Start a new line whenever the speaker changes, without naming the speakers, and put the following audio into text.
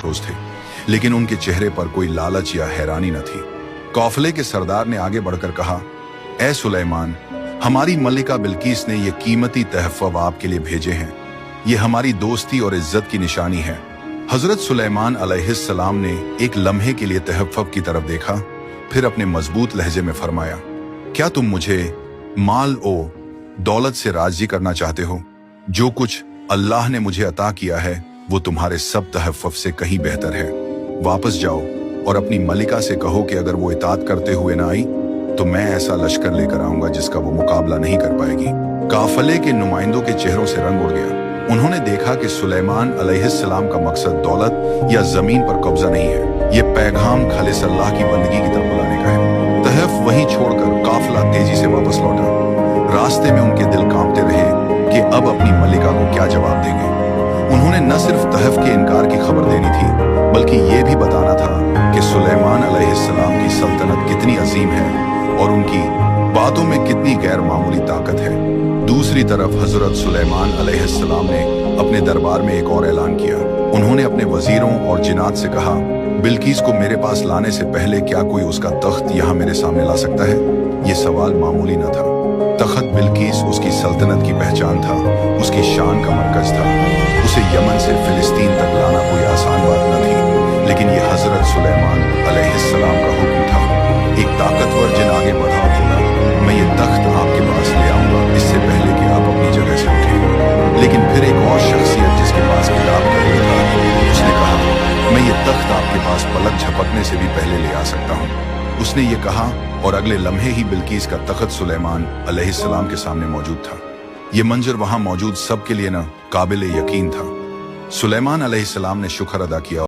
सरफरोश थे, लेकिन उनके चेहरे पर कोई लालच या हैरानी न थी। काफिले के सरदार ने आगे बढ़कर कहा, ए सुलेमान, हमारी मलिका बिल्किस ने ये कीमती तहफ़्फ़ुज़ आपके लिए भेजे हैं। ये हमारी दोस्ती और इज्जत की निशानी है। हजरत सुलेमान अलैहिस्सलाम ने एक लम्हे के लिए तहफ़्फ़ुज़ की तरफ देखा, फिर अपने मजबूत लहजे में फरमाया, क्या तुम मुझे माल ओ दौलत से राजी करना चाहते हो? जो कुछ अल्लाह ने मुझे अता किया है वो तुम्हारे सब तहफ़्फ़ुज़ से कहीं बेहतर है। वापस जाओ और अपनी मलिका से कहो कि अगर वो इताअत करते हुए ना आई तो मैं ऐसा लश्कर लेकर आऊंगा जिसका वो मुकाबला नहीं कर पाएगी। काफिले के नुमाइंदों के चेहरों से रंग उड़ गया। उन्होंने देखा कि सुलेमान अलैहिस्सलाम का मकसद दौलत या जमीन पर कब्जा नहीं है, ये पैगाम खालिस अल्लाह की बंदगी की तरफ बुलाने का है। तहफ़्फ़ुज़ वहीं छोड़कर काफिला तेजी से वापस लौटा। रास्ते में उनके दिल कांपते रहे कि अब अपनी मलिका को क्या जवाब देंगे। उन्होंने न सिर्फ तहफ़्फ़ुज़ के इनकार की खबर देनी थी, बल्कि ये भी बताना था कि सुलेमान अलैहिस्सलाम की सल्तनत कितनी अजीम है और उनकी बातों में कितनी गैर मामूली ताकत है। दूसरी तरफ हजरत सुलेमान अलैहिस्सलाम ने अपने दरबार में एक और ऐलान किया। उन्होंने अपने वजीरों और जिनात से कहा, बिल्किस को मेरे पास लाने से पहले क्या कोई उसका तख्त यहाँ मेरे सामने ला सकता है? ये सवाल मामूली न था। तख्त बिल्किस उसकी सल्तनत की पहचान था, उसकी शान का मरकज था। उसे यमन से फिलिस्तीन तक लाना कोई आसान बात न थी, लेकिन ये हजरत सुलेमान अलैहिस्सलाम का हुक्म था। एक ताकतवर जिन आगे बढ़ा और बोला, मैं ये तख्त आपके पास ले आऊंगा इससे पहले कि आप अपनी जगह से उठें। लेकिन फिर एक और शख्सियत जिसके पास किताब का इल्म था, उसने कहा, मैं ये तख्त आपके पास पलक झपकने से भी पहले ले आ सकता हूँ। उसने ये कहा और अगले लम्हे ही बिल्किस का तख्त सुलेमान अलैहिस्सलाम के सामने मौजूद था। ये मंजर वहां मौजूद सबके लिए न काबिल यकीन था। सुलेमान अलैहिस्सलाम ने शुक्र अदा किया।